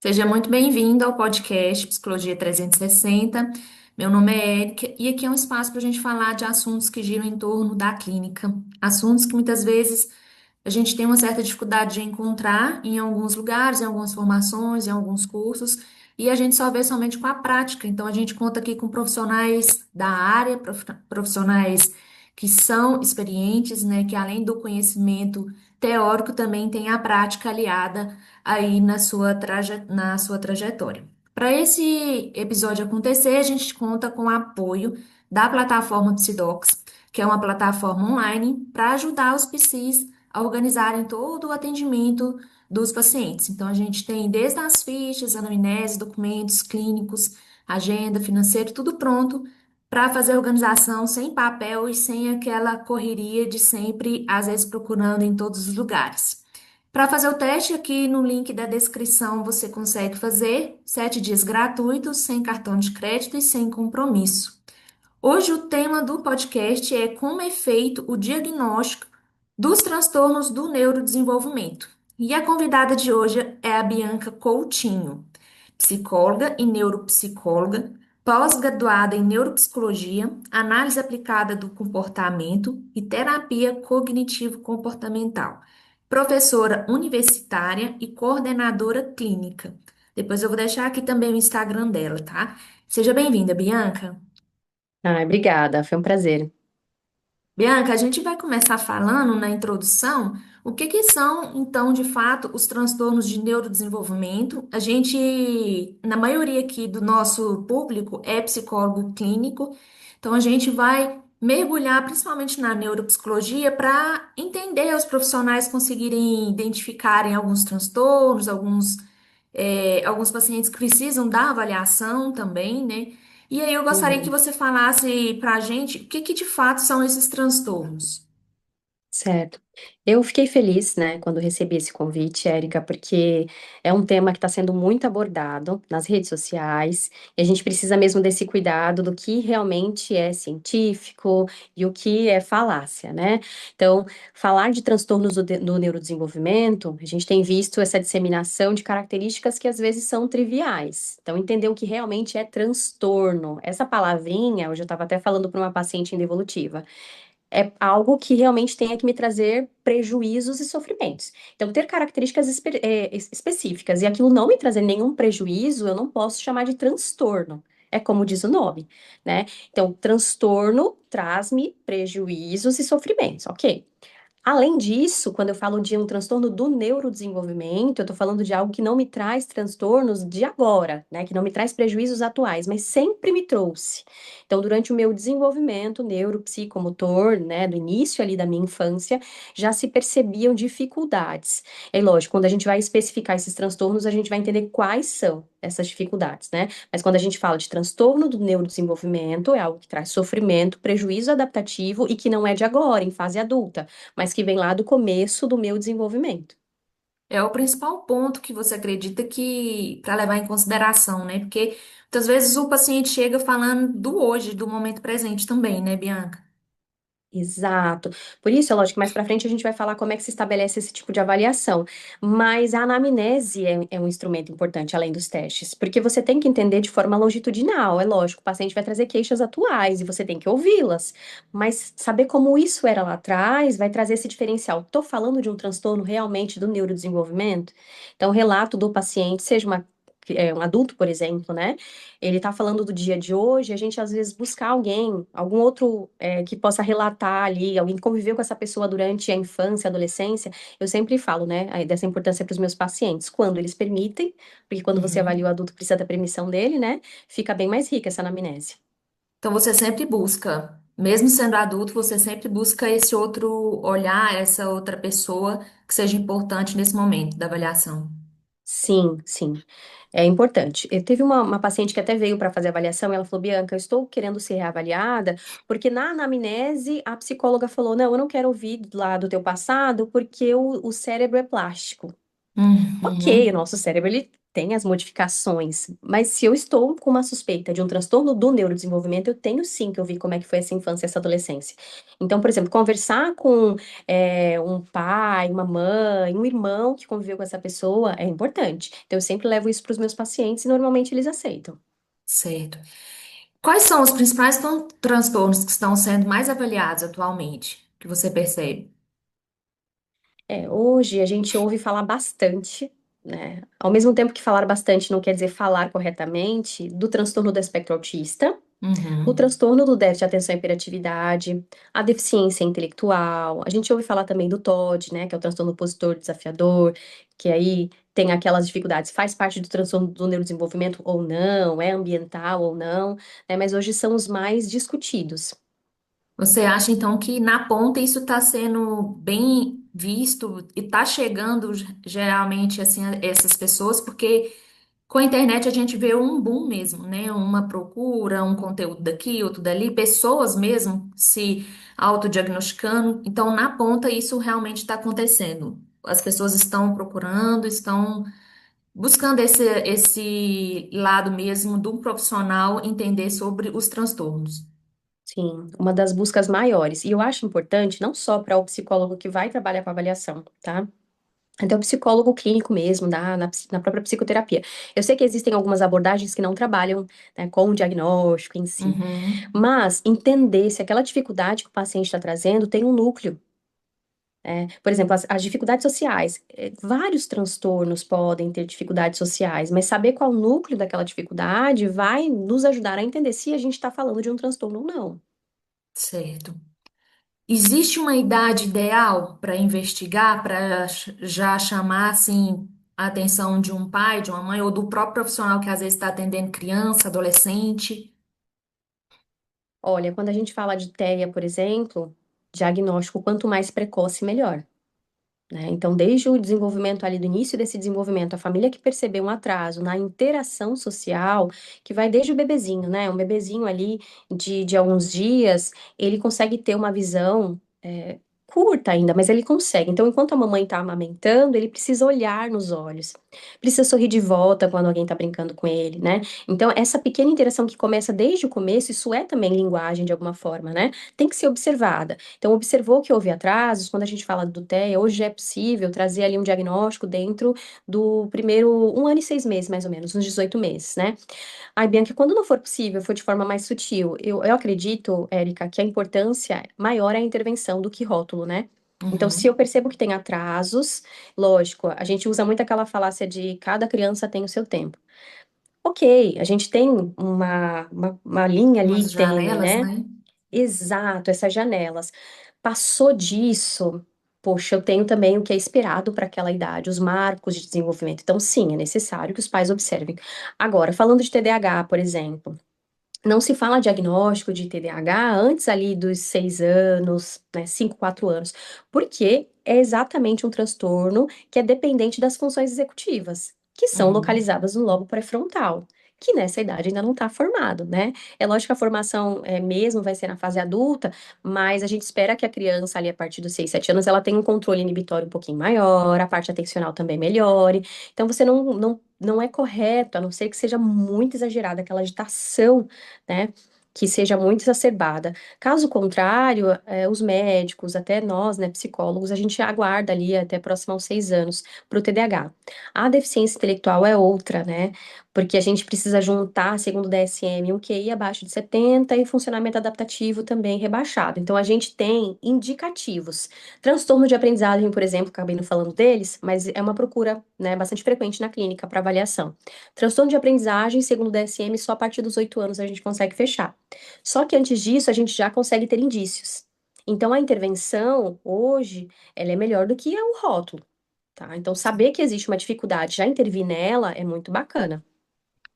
Seja muito bem-vindo ao podcast Psicologia 360. Meu nome é Érica e aqui é um espaço para a gente falar de assuntos que giram em torno da clínica. Assuntos que muitas vezes a gente tem uma certa dificuldade de encontrar em alguns lugares, em algumas formações, em alguns cursos, e a gente só vê somente com a prática. Então, a gente conta aqui com profissionais da área, profissionais que são experientes, né, que além do conhecimento teórico também tem a prática aliada aí na sua trajetória. Para esse episódio acontecer, a gente conta com o apoio da plataforma Psidocs, que é uma plataforma online para ajudar os PCs a organizarem todo o atendimento dos pacientes. Então, a gente tem desde as fichas, anamnese, documentos clínicos, agenda, financeiro, tudo pronto para fazer a organização sem papel e sem aquela correria de sempre, às vezes procurando em todos os lugares. Para fazer o teste, aqui no link da descrição você consegue fazer 7 dias gratuitos, sem cartão de crédito e sem compromisso. Hoje o tema do podcast é como é feito o diagnóstico dos transtornos do neurodesenvolvimento. E a convidada de hoje é a Bianca Coutinho, psicóloga e neuropsicóloga, pós-graduada em neuropsicologia, análise aplicada do comportamento e terapia cognitivo-comportamental, professora universitária e coordenadora clínica. Depois eu vou deixar aqui também o Instagram dela, tá? Seja bem-vinda, Bianca. Obrigada, foi um prazer. Bianca, a gente vai começar falando na introdução o que que são, então, de fato, os transtornos de neurodesenvolvimento. A gente, na maioria aqui do nosso público, é psicólogo clínico, então a gente vai mergulhar principalmente na neuropsicologia para entender os profissionais conseguirem identificarem alguns transtornos, alguns pacientes que precisam da avaliação também, né? E aí eu gostaria que Uhum. você falasse para a gente o que que de fato são esses transtornos. Certo. Eu fiquei feliz, né, quando recebi esse convite, Érica, porque é um tema que está sendo muito abordado nas redes sociais, e a gente precisa mesmo desse cuidado do que realmente é científico e o que é falácia, né? Então, falar de transtornos do neurodesenvolvimento, a gente tem visto essa disseminação de características que às vezes são triviais. Então, entender o que realmente é transtorno. Essa palavrinha, hoje eu estava até falando para uma paciente em devolutiva. É algo que realmente tenha que me trazer prejuízos e sofrimentos. Então, ter características específicas e aquilo não me trazer nenhum prejuízo, eu não posso chamar de transtorno. É como diz o nome, né? Então, transtorno traz-me prejuízos e sofrimentos, ok? Além disso, quando eu falo de um transtorno do neurodesenvolvimento, eu estou falando de algo que não me traz transtornos de agora, né? Que não me traz prejuízos atuais, mas sempre me trouxe. Então, durante o meu desenvolvimento neuropsicomotor, né, do início ali da minha infância, já se percebiam dificuldades. É lógico, quando a gente vai especificar esses transtornos, a gente vai entender quais são essas dificuldades, né? Mas quando a gente fala de transtorno do neurodesenvolvimento, é algo que traz sofrimento, prejuízo adaptativo e que não é de agora, em fase adulta, mas que vem lá do começo do meu desenvolvimento. É o principal ponto que você acredita que para levar em consideração, né? Porque muitas vezes o paciente chega falando do hoje, do momento presente também, né, Bianca? Exato. Por isso, é lógico que mais para frente a gente vai falar como é que se estabelece esse tipo de avaliação. Mas a anamnese é um instrumento importante, além dos testes, porque você tem que entender de forma longitudinal. É lógico, o paciente vai trazer queixas atuais e você tem que ouvi-las. Mas saber como isso era lá atrás vai trazer esse diferencial. Estou falando de um transtorno realmente do neurodesenvolvimento? Então, o relato do paciente, seja um adulto, por exemplo, né? Ele tá falando do dia de hoje, a gente às vezes buscar alguém, algum outro que possa relatar ali, alguém que conviveu com essa pessoa durante a infância, a adolescência. Eu sempre falo, né, aí dessa importância para os meus pacientes, quando eles permitem, porque quando você avalia o Uhum. adulto precisa da permissão dele, né? Fica bem mais rica essa anamnese. Então você sempre busca, mesmo sendo adulto, você sempre busca esse outro olhar, essa outra pessoa que seja importante nesse momento da avaliação. Sim, sim. É importante. Teve uma paciente que até veio para fazer avaliação, e ela falou, Bianca, eu estou querendo ser reavaliada, porque na anamnese a psicóloga falou, não, eu não quero ouvir lá do teu passado, porque o cérebro é plástico. Ok, o Uhum. nosso cérebro ele tem as modificações, mas se eu estou com uma suspeita de um transtorno do neurodesenvolvimento, eu tenho sim que ouvir como é que foi essa infância, essa adolescência. Então, por exemplo, conversar com um pai, uma mãe, um irmão que conviveu com essa pessoa é importante. Então, eu sempre levo isso para os meus pacientes e normalmente eles aceitam. Certo. Quais são os principais transtornos que estão sendo mais avaliados atualmente, que você percebe? Hoje a gente ouve falar bastante, né? Ao mesmo tempo que falar bastante não quer dizer falar corretamente, do transtorno do espectro autista, o Uhum. transtorno do déficit de atenção e hiperatividade, a deficiência intelectual. A gente ouve falar também do TOD, né? Que é o transtorno opositor desafiador, que aí tem aquelas dificuldades, faz parte do transtorno do neurodesenvolvimento ou não, é ambiental ou não, né? Mas hoje são os mais discutidos. Você acha então que na ponta isso está sendo bem visto e está chegando geralmente assim a essas pessoas, porque com a internet a gente vê um boom mesmo, né? Uma procura, um conteúdo daqui, outro dali, pessoas mesmo se autodiagnosticando. Então, na ponta isso realmente está acontecendo. As pessoas estão procurando, estão buscando esse lado mesmo do profissional entender sobre os transtornos. Sim, uma das buscas maiores. E eu acho importante, não só para o psicólogo que vai trabalhar com avaliação, tá? Até o psicólogo clínico mesmo, na própria psicoterapia. Eu sei que existem algumas abordagens que não trabalham, né, com o diagnóstico em si, Uhum. mas entender se aquela dificuldade que o paciente está trazendo tem um núcleo. Por exemplo, as dificuldades sociais. Vários transtornos podem ter dificuldades sociais, mas saber qual o núcleo daquela dificuldade vai nos ajudar a entender se a gente está falando de um transtorno ou não. Certo. Existe uma idade ideal para investigar, para já chamar assim a atenção de um pai, de uma mãe ou do próprio profissional que às vezes está atendendo criança, adolescente? Olha, quando a gente fala de TEA, por exemplo, diagnóstico quanto mais precoce, melhor. Né? Então, desde o desenvolvimento ali, do início desse desenvolvimento, a família que percebeu um atraso na interação social, que vai desde o bebezinho, né? Um bebezinho ali de alguns dias, ele consegue ter uma visão. Curta ainda, mas ele consegue. Então, enquanto a mamãe está amamentando, ele precisa olhar nos olhos, precisa sorrir de volta quando alguém está brincando com ele, né? Então, essa pequena interação que começa desde o começo, isso é também linguagem de alguma forma, né? Tem que ser observada. Então, observou que houve atrasos, quando a gente fala do TEA, hoje é possível trazer ali um diagnóstico dentro do primeiro 1 ano e 6 meses, mais ou menos, uns 18 meses, né? Ai, Bianca, quando não for possível, for de forma mais sutil, eu acredito, Érica, que a importância maior é a intervenção do que rótulo, né? Então, se eu Uhum. percebo que tem atrasos, lógico, a gente usa muito aquela falácia de cada criança tem o seu tempo. Ok, a gente tem uma linha ali Umas tênue, janelas, né? né? Exato, essas janelas. Passou disso, poxa, eu tenho também o que é esperado para aquela idade, os marcos de desenvolvimento. Então, sim, é necessário que os pais observem. Agora, falando de TDAH, por exemplo. Não se fala diagnóstico de TDAH antes ali dos 6 anos, né, 5, 4 anos, porque é exatamente um transtorno que é dependente das funções executivas, que são Uhum. localizadas no lobo pré-frontal, que nessa idade ainda não está formado, né? É lógico que a formação mesmo vai ser na fase adulta, mas a gente espera que a criança ali a partir dos 6, 7 anos ela tenha um controle inibitório um pouquinho maior, a parte atencional também melhore. Então você não é correto, a não ser que seja muito exagerada aquela agitação, né? Que seja muito exacerbada. Caso contrário, os médicos, até nós, né, psicólogos, a gente aguarda ali até próximo aos 6 anos para o TDAH. A deficiência intelectual é outra, né? Porque a gente precisa juntar, segundo o DSM, um QI abaixo de 70 e funcionamento adaptativo também rebaixado. Então, a gente tem indicativos. Transtorno de aprendizagem, por exemplo, acabei não falando deles, mas é uma procura, né, bastante frequente na clínica para avaliação. Transtorno de aprendizagem, segundo o DSM, só a partir dos 8 anos a gente consegue fechar. Só que antes disso, a gente já consegue ter indícios. Então, a intervenção, hoje, ela é melhor do que o rótulo, tá? Então, saber que existe uma dificuldade, já intervir nela, é muito bacana.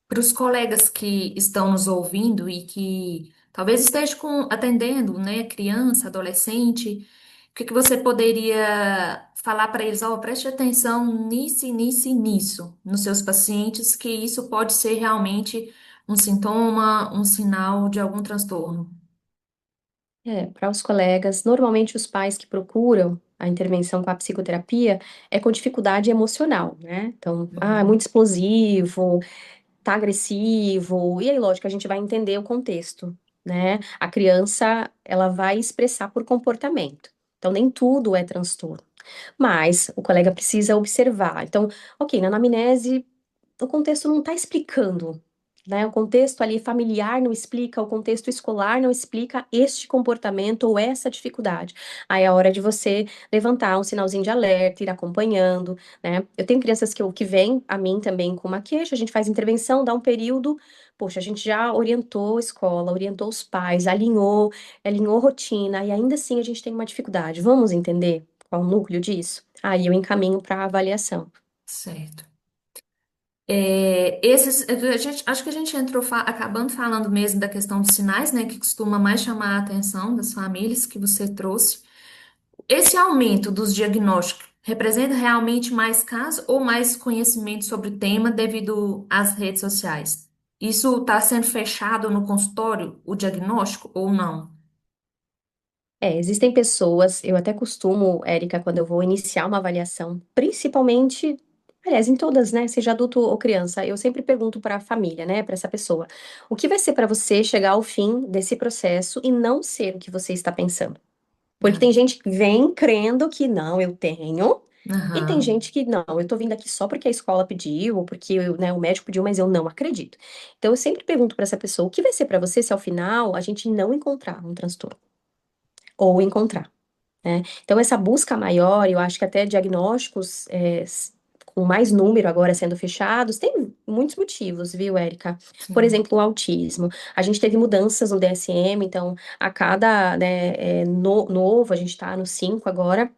Para os colegas que estão nos ouvindo e que talvez estejam atendendo, né, criança, adolescente, o que que você poderia falar para eles? Ó, preste atenção nisso, e nisso e nisso, nos seus pacientes, que isso pode ser realmente um sintoma, um sinal de algum transtorno. Para os colegas, normalmente os pais que procuram a intervenção com a psicoterapia é com dificuldade emocional, né? Então, é Uhum. muito explosivo, tá agressivo, e aí, lógico, a gente vai entender o contexto, né? A criança, ela vai expressar por comportamento. Então, nem tudo é transtorno. Mas o colega precisa observar. Então, ok, na anamnese o contexto não está explicando, né? O contexto ali familiar não explica, o contexto escolar não explica este comportamento ou essa dificuldade. Aí é a hora de você levantar um sinalzinho de alerta, ir acompanhando, né? Eu tenho crianças que vêm a mim também com uma queixa, a gente faz intervenção, dá um período, poxa, a gente já orientou a escola, orientou os pais, alinhou rotina, e ainda assim a gente tem uma dificuldade. Vamos entender qual é o núcleo disso? Aí eu encaminho para avaliação. Certo. Acho que a gente entrou acabando falando mesmo da questão dos sinais, né, que costuma mais chamar a atenção das famílias que você trouxe. Esse aumento dos diagnósticos representa realmente mais casos ou mais conhecimento sobre o tema devido às redes sociais? Isso está sendo fechado no consultório, o diagnóstico, ou não? Existem pessoas, eu até costumo, Érica, quando eu vou iniciar uma avaliação, principalmente, aliás, em todas, né, seja adulto ou criança, eu sempre pergunto para a família, né, para essa pessoa, o que vai ser para você chegar ao fim desse processo e não ser o que você está pensando? Porque Ah, tem gente que vem crendo que não, eu tenho, e tem aham, gente que não, eu tô vindo aqui só porque a escola pediu, ou porque, né, o médico pediu, mas eu não acredito. Então, eu sempre pergunto para essa pessoa, o que vai ser para você se ao final a gente não encontrar um transtorno? Ou encontrar, né? Então, essa busca maior, eu acho que até diagnósticos com mais número agora sendo fechados, tem muitos motivos, viu, Érica? Por sim. exemplo, o autismo. A gente teve mudanças no DSM, então, a cada, né, novo, a gente está no 5 agora,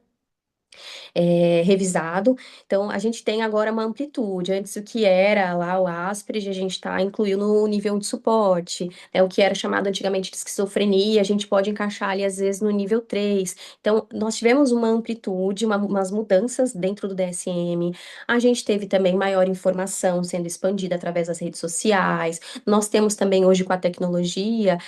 revisado. Então, a gente tem agora uma amplitude. Antes, o que era lá o Asperger, a gente está incluindo no nível de suporte. Né? O que era chamado antigamente de esquizofrenia, a gente pode encaixar ali, às vezes, no nível 3. Então, nós tivemos uma amplitude, umas mudanças dentro do DSM. A gente teve também maior informação sendo expandida através das redes sociais. Nós temos também, hoje, com a tecnologia,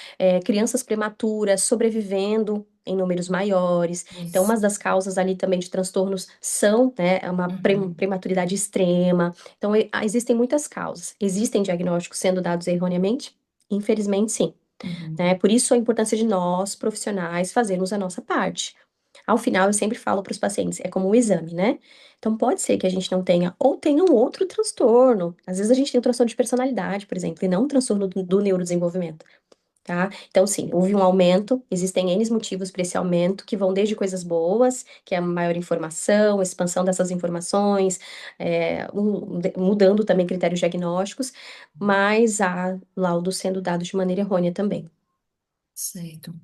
crianças prematuras sobrevivendo em números maiores. Então, Isso. uma das causas ali também de transtornos são, né, uma Uhum, prematuridade extrema. Então, existem muitas causas. Existem diagnósticos sendo dados erroneamente? Infelizmente, sim. uhum. Né? Por isso, a importância de nós, profissionais, fazermos a nossa parte. Ao final, eu sempre falo para os pacientes, é como um exame, né? Então, pode ser que a gente não tenha, ou tenha um outro transtorno. Às vezes, a gente tem um transtorno de personalidade, por exemplo, e não um transtorno do neurodesenvolvimento. Tá? Então, sim, houve um aumento, existem N motivos para esse aumento, que vão desde coisas boas, que é a maior informação, expansão dessas informações, mudando também critérios diagnósticos, mas há laudos sendo dados de maneira errônea também. Certo.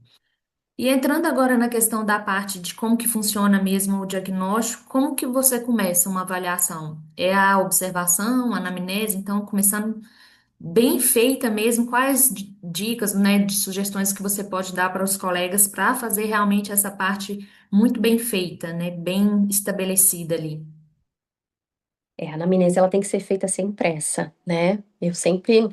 E entrando agora na questão da parte de como que funciona mesmo o diagnóstico, como que você começa uma avaliação? É a observação, a anamnese, então começando bem feita mesmo, quais dicas, né, de sugestões que você pode dar para os colegas para fazer realmente essa parte muito bem feita, né, bem estabelecida ali. A anamnese ela tem que ser feita sem pressa, né? Eu sempre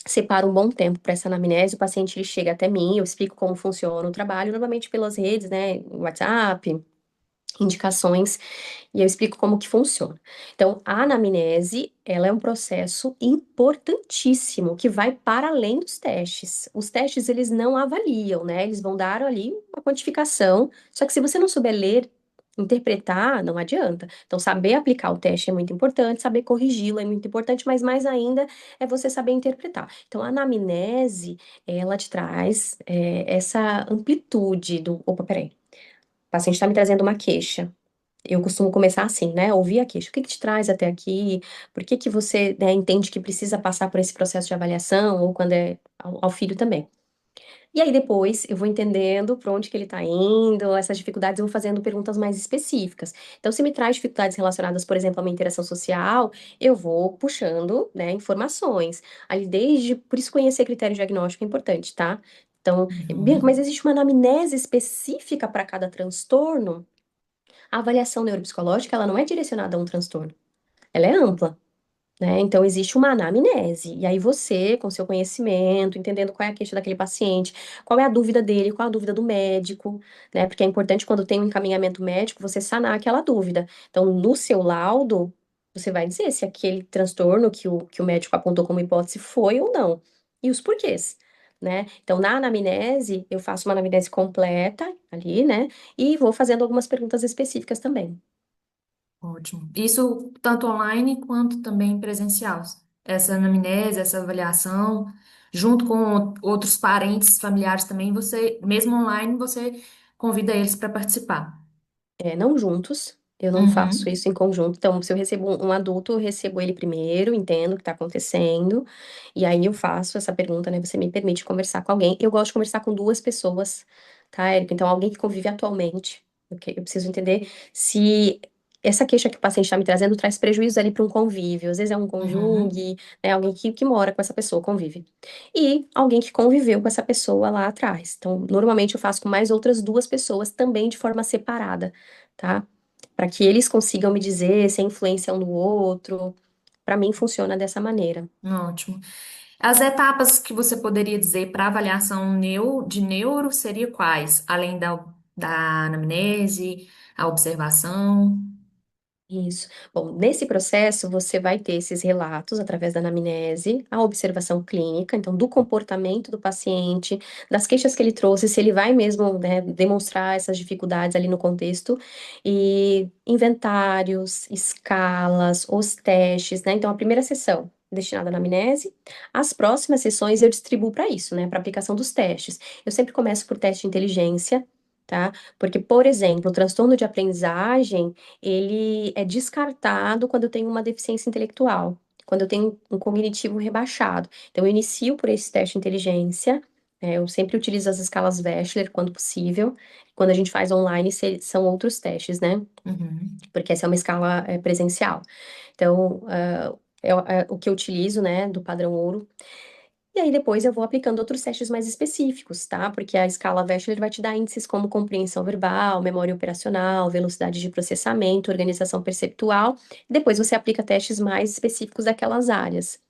separo um bom tempo para essa anamnese, o paciente ele chega até mim, eu explico como funciona o trabalho, normalmente pelas redes, né, WhatsApp, indicações, e eu explico como que funciona. Então, a anamnese, ela é um processo importantíssimo que vai para além dos testes. Os testes, eles não avaliam, né? Eles vão dar ali uma quantificação, só que se você não souber ler, interpretar, não adianta. Então, saber aplicar o teste é muito importante, saber corrigi-lo é muito importante, mas mais ainda é você saber interpretar. Então, a anamnese, ela te traz essa amplitude do... Opa, peraí. O paciente está me trazendo uma queixa. Eu costumo começar assim, né? Ouvir a queixa. O que que te traz até aqui? Por que que você, né, entende que precisa passar por esse processo de avaliação? Ou quando é ao filho também. E aí depois eu vou entendendo para onde que ele está indo, essas dificuldades, eu vou fazendo perguntas mais específicas. Então, se me traz dificuldades relacionadas, por exemplo, a uma interação social, eu vou puxando, né, informações. Ali desde, por isso conhecer critério diagnóstico é importante, tá? Então, Bianca, mas Uhum. existe uma anamnese específica para cada transtorno? A avaliação neuropsicológica, ela não é direcionada a um transtorno, ela é ampla. né? Então, existe uma anamnese. E aí você, com seu conhecimento, entendendo qual é a queixa daquele paciente, qual é a dúvida dele, qual é a dúvida do médico, né? Porque é importante quando tem um encaminhamento médico, você sanar aquela dúvida. Então, no seu laudo, você vai dizer se aquele transtorno que o médico apontou como hipótese foi ou não. E os porquês. Né? Então, na anamnese, eu faço uma anamnese completa ali, né? E vou fazendo algumas perguntas específicas também. Ótimo. Isso tanto online quanto também presencial. Essa anamnese, essa avaliação, junto com outros parentes, familiares também, você, mesmo online, você convida eles para participar. Não juntos, eu não faço Uhum, isso em conjunto. Então, se eu recebo um adulto, eu recebo ele primeiro, entendo o que está acontecendo, e aí eu faço essa pergunta, né? Você me permite conversar com alguém? Eu gosto de conversar com duas pessoas, tá, Érica? Então, alguém que convive atualmente, porque eu preciso entender se essa queixa que o paciente está me trazendo traz prejuízo ali para um convívio. Às vezes é um uhum. conjugue, né? Alguém que mora com essa pessoa, convive. E alguém que conviveu com essa pessoa lá atrás. Então, normalmente eu faço com mais outras duas pessoas, também de forma separada, tá? Para que eles consigam me dizer se é influência um do outro. Para mim funciona dessa maneira. Ótimo. As etapas que você poderia dizer para avaliação de neuro seria quais? Além da anamnese, a observação. Isso. Bom, nesse processo você vai ter esses relatos através da anamnese, a observação clínica, então do comportamento do paciente, das queixas que ele trouxe, se ele vai mesmo, né, demonstrar essas dificuldades ali no contexto, e inventários, escalas, os testes, né? Então a primeira sessão destinada à anamnese, as próximas sessões eu distribuo para isso, né, para aplicação dos testes. Eu sempre começo por teste de inteligência, tá? Porque, por exemplo, o transtorno de aprendizagem ele é descartado quando eu tenho uma deficiência intelectual, quando eu tenho um cognitivo rebaixado. Então, eu inicio por esse teste de inteligência, eu sempre utilizo as escalas Wechsler quando possível. Quando a gente faz online, são outros testes, né? Uhum. Porque essa é uma escala presencial. Então, é o que eu utilizo, né, do padrão ouro. E aí depois eu vou aplicando outros testes mais específicos, tá? Porque a escala Wechsler vai te dar índices como compreensão verbal, memória operacional, velocidade de processamento, organização perceptual. Depois você aplica testes mais específicos daquelas áreas.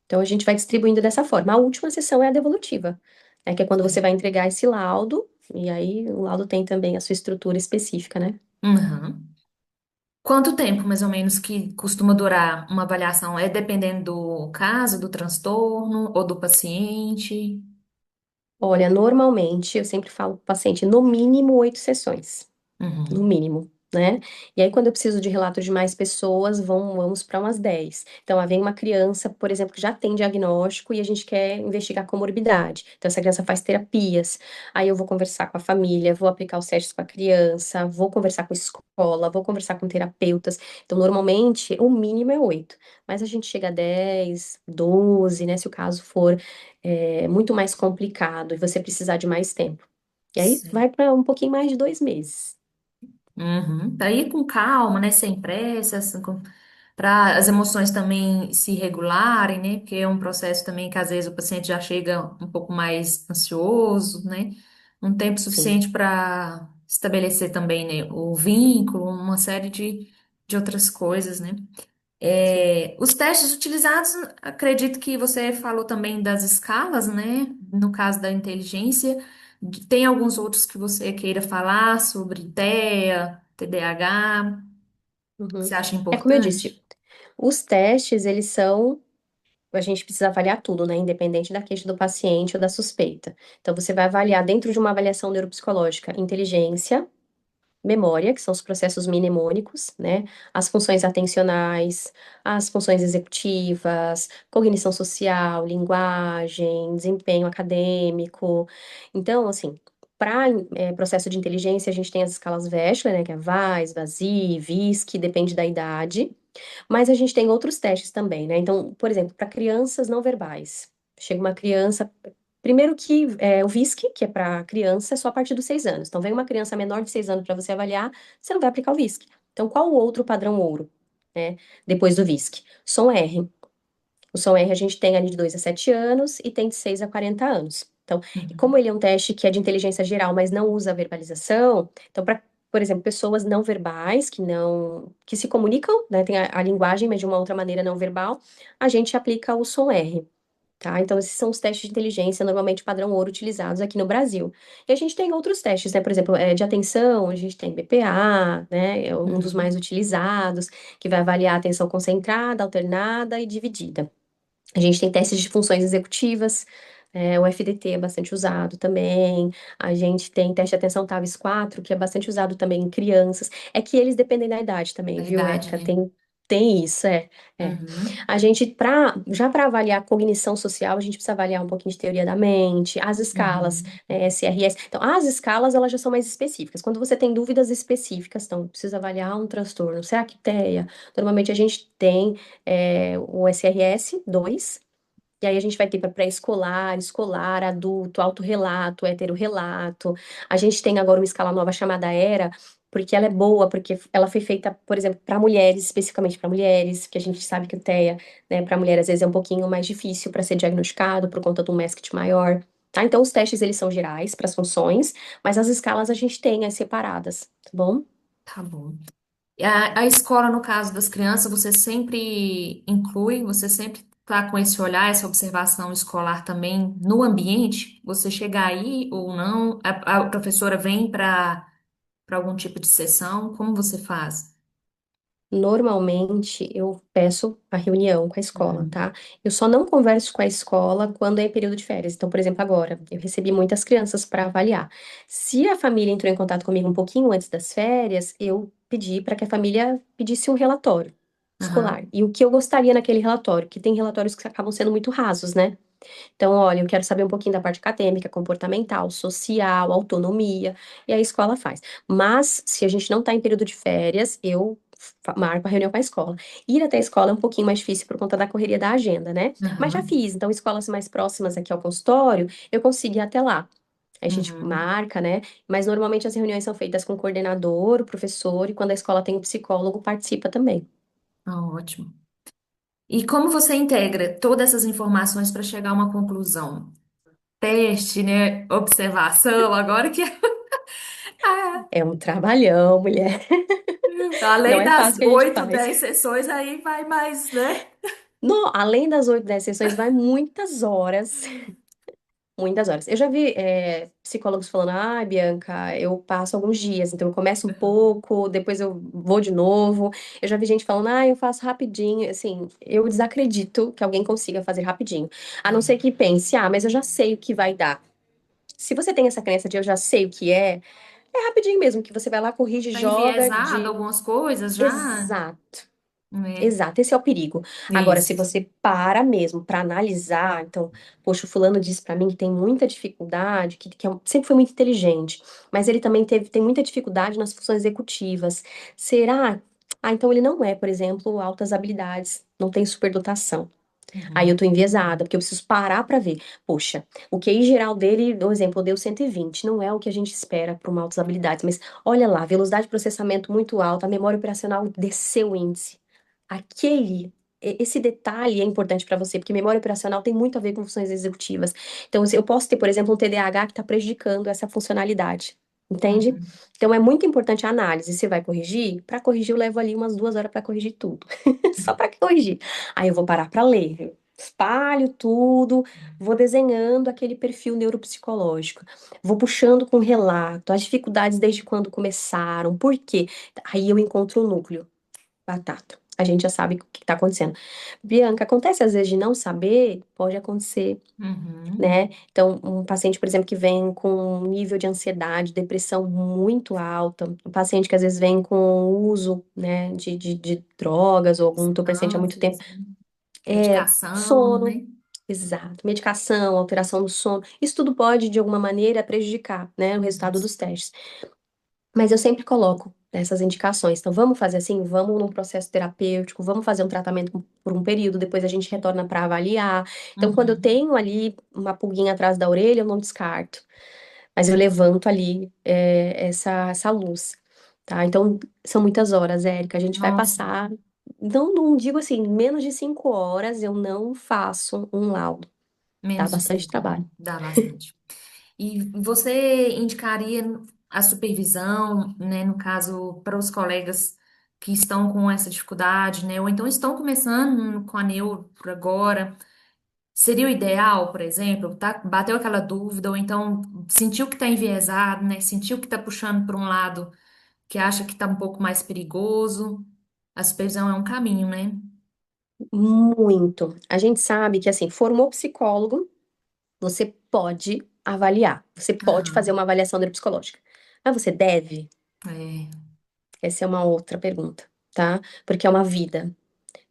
Então a gente vai distribuindo dessa forma. A última sessão é a devolutiva, né? Que é quando você vai entregar esse laudo, e aí o laudo tem também a sua estrutura específica, né? Uhum. Quanto tempo, mais ou menos, que costuma durar uma avaliação? É dependendo do caso, do transtorno ou do paciente? Olha, normalmente eu sempre falo para o paciente, no mínimo 8 sessões. No Uhum. mínimo, né? E aí, quando eu preciso de relato de mais pessoas, vamos para umas 10. Então, lá vem uma criança, por exemplo, que já tem diagnóstico e a gente quer investigar comorbidade. Então, essa criança faz terapias. Aí, eu vou conversar com a família, vou aplicar os testes com a criança, vou conversar com a escola, vou conversar com terapeutas. Então, normalmente, o mínimo é 8. Mas a gente chega a 10, 12, né? Se o caso for muito mais complicado e você precisar de mais tempo. E aí, vai Sim. para um pouquinho mais de 2 meses. Uhum. Pra ir com calma, né? Sem pressa, para as emoções também se regularem, né? Porque é um processo também que às vezes o paciente já chega um pouco mais ansioso, né? Um tempo Sim, suficiente para estabelecer também, né, o vínculo, uma série de outras coisas, né? sim. Os testes utilizados, acredito que você falou também das escalas, né? No caso da inteligência, tem alguns outros que você queira falar sobre TEA, TDAH, que Uhum. você acha É como eu disse, importante? os testes, eles são. A gente precisa avaliar tudo, né? Independente da queixa do paciente ou da suspeita. Então, você vai avaliar, dentro de uma avaliação neuropsicológica, inteligência, memória, que são os processos mnemônicos, né? As funções atencionais, as funções executivas, cognição social, linguagem, desempenho acadêmico. Então, assim, para processo de inteligência, a gente tem as escalas Wechsler, né? Que é VAIS, VASI, VISC, depende da idade. Mas a gente tem outros testes também, né? Então, por exemplo, para crianças não verbais. Chega uma criança. Primeiro que o VISC, que é para criança, é só a partir dos 6 anos. Então, vem uma criança menor de 6 anos para você avaliar, você não vai aplicar o VISC. Então, qual o outro padrão ouro, né? Depois do VISC? Som R. O som R a gente tem ali de 2 a 7 anos e tem de 6 a 40 anos. Então, e como Uhum. ele é um teste que é de inteligência geral, mas não usa verbalização, então, para por exemplo, pessoas não verbais que se comunicam, né, tem a linguagem, mas de uma outra maneira não verbal, a gente aplica o som R. Tá? Então, esses são os testes de inteligência, normalmente padrão ouro, utilizados aqui no Brasil. E a gente tem outros testes, né? Por exemplo, de atenção, a gente tem BPA, né? É um dos mais Uhum. utilizados, que vai avaliar a atenção concentrada, alternada e dividida. A gente tem testes de funções executivas, o FDT é bastante usado também. A gente tem teste de atenção TAVS 4, que é bastante usado também em crianças. É que eles dependem da idade também, Da viu, idade, Érica? né? Tem isso, é. Uhum. A gente, já para avaliar a cognição social, a gente precisa avaliar um pouquinho de teoria da mente, as escalas, Uhum. né, SRS. Então, as escalas, elas já são mais específicas. Quando você tem dúvidas específicas, então, precisa avaliar um transtorno. Será que TEA? Normalmente a gente tem o SRS 2. E aí a gente vai ter para pré-escolar, escolar, adulto, autorrelato, heterorrelato. A gente tem agora uma escala nova chamada ERA, porque ela é boa, porque ela foi feita, por exemplo, para mulheres, especificamente para mulheres, que a gente sabe que o TEA, né, para mulher às vezes é um pouquinho mais difícil para ser diagnosticado por conta do masked maior. Tá? Então os testes eles são gerais para as funções, mas as escalas a gente tem as separadas, tá bom? Tá bom. E a escola, no caso das crianças, você sempre inclui, você sempre tá com esse olhar, essa observação escolar também no ambiente? Você chega aí ou não? A professora vem para algum tipo de sessão? Como você faz? Normalmente eu peço a reunião com a escola, Uhum. tá? Eu só não converso com a escola quando é período de férias. Então, por exemplo, agora, eu recebi muitas crianças para avaliar. Se a família entrou em contato comigo um pouquinho antes das férias, eu pedi para que a família pedisse um relatório escolar. Aham. E o que eu gostaria naquele relatório, que tem relatórios que acabam sendo muito rasos, né? Então, olha, eu quero saber um pouquinho da parte acadêmica, comportamental, social, autonomia, e a escola faz. Mas, se a gente não está em período de férias, eu marco a reunião com a escola. Ir até a escola é um pouquinho mais difícil por conta da correria da agenda, né? Mas já Aham. fiz, então, escolas mais próximas aqui ao consultório, eu consigo ir até lá. A gente Uhum. marca, né? Mas normalmente as reuniões são feitas com o coordenador, o professor, e quando a escola tem o psicólogo, participa também. Ah, ótimo. E como você integra todas essas informações para chegar a uma conclusão? Teste, né? Observação, agora que Ah, É um trabalhão, mulher. Não além é das fácil que a gente 8, faz. 10 sessões, aí vai mais, né? Além das 8, 10 sessões, vai muitas horas. Muitas horas. Eu já vi psicólogos falando, ah, Bianca, eu passo alguns dias, então eu começo um pouco, depois eu vou de novo. Eu já vi gente falando, ah, eu faço rapidinho. Assim, eu desacredito que alguém consiga fazer rapidinho. A não ser que pense, ah, mas eu já sei o que vai dar. Se você tem essa crença de eu já sei o que é rapidinho mesmo, que você vai lá, corrige, Tá joga enviesado de. algumas coisas já, Exato. né? Exato, esse é o perigo. Agora, se Isso. você para mesmo para analisar, então, poxa, o fulano disse para mim que tem muita dificuldade, sempre foi muito inteligente, mas ele também tem muita dificuldade nas funções executivas. Será? Ah, então ele não é, por exemplo, altas habilidades, não tem superdotação. Aí eu Uhum. tô enviesada, porque eu preciso parar para ver. Poxa, o QI geral dele, por exemplo, deu 120, não é o que a gente espera para uma altas habilidades, mas olha lá, velocidade de processamento muito alta, a memória operacional desceu o índice. Esse detalhe é importante para você, porque memória operacional tem muito a ver com funções executivas. Então, eu posso ter, por exemplo, um TDAH que está prejudicando essa funcionalidade. Entende? Uhum. Então, é muito importante a análise. Você vai corrigir? Para corrigir, eu levo ali umas 2 horas para corrigir tudo. Só para corrigir. Aí eu vou parar para ler. Eu espalho tudo, vou desenhando aquele perfil neuropsicológico. Vou puxando com relato, as dificuldades desde quando começaram, por quê? Aí eu encontro o núcleo. Batata. A gente já sabe o que está acontecendo. Bianca, acontece às vezes de não saber? Pode acontecer, Uhum. né? Então, um paciente, por exemplo, que vem com um nível de ansiedade, depressão muito alta, um paciente que às vezes vem com o uso, né, de drogas ou algum entorpecente há muito tempo, Substâncias, né? é Medicação, sono, né? exato, medicação, alteração do sono, isso tudo pode, de alguma maneira, prejudicar, né, o resultado dos testes. Mas eu sempre coloco essas indicações. Então, vamos fazer assim? Vamos num processo terapêutico, vamos fazer um tratamento por um período, depois a gente retorna para avaliar. Então, quando eu Uhum. tenho ali uma pulguinha atrás da orelha, eu não descarto. Mas eu levanto ali essa luz, tá? Então, são muitas horas, Érica. A gente vai Nossa, passar. Não digo assim, menos de 5 horas eu não faço um laudo. Dá menos de bastante 5, trabalho. dá bastante. E você indicaria. a supervisão, né, no caso, para os colegas que estão com essa dificuldade, né, ou então estão começando com a neuro por agora. Seria o ideal, por exemplo, tá, bateu aquela dúvida, ou então sentiu que está enviesado, né, sentiu que está puxando para um lado que acha que está um pouco mais perigoso. A supervisão é um caminho, né? Muito. A gente sabe que, assim, formou psicólogo, você pode avaliar, você pode fazer Aham, uma avaliação neuropsicológica. Mas você deve? é, Essa é uma outra pergunta, tá? Porque é uma vida.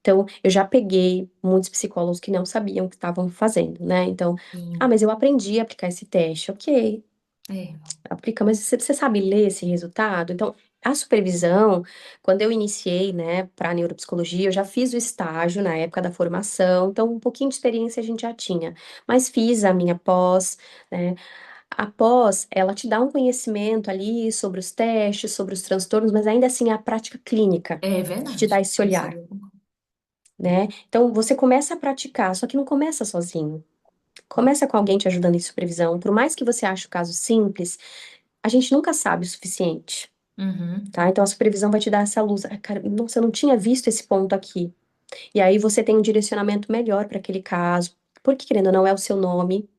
Então, eu já peguei muitos psicólogos que não sabiam o que estavam fazendo, né? Então, sim, mas eu aprendi a aplicar esse teste. Ok, é, aplica, mas você sabe ler esse resultado? Então, a supervisão, quando eu iniciei, né, para neuropsicologia, eu já fiz o estágio na época da formação, então um pouquinho de experiência a gente já tinha, mas fiz a minha pós, né? A pós, ela te dá um conhecimento ali sobre os testes, sobre os transtornos, mas ainda assim é a prática clínica é que te dá verdade. esse Isso aí olhar, eu concordo. né? Então, você começa a praticar, só que não começa sozinho. Começa com alguém te ajudando em supervisão. Por mais que você ache o caso simples, a gente nunca sabe o suficiente, Uhum, tá? Então, a supervisão vai te dar essa luz. Ah, cara, nossa, eu não tinha visto esse ponto aqui. E aí você tem um direcionamento melhor para aquele caso. Porque, querendo ou não, é o seu nome,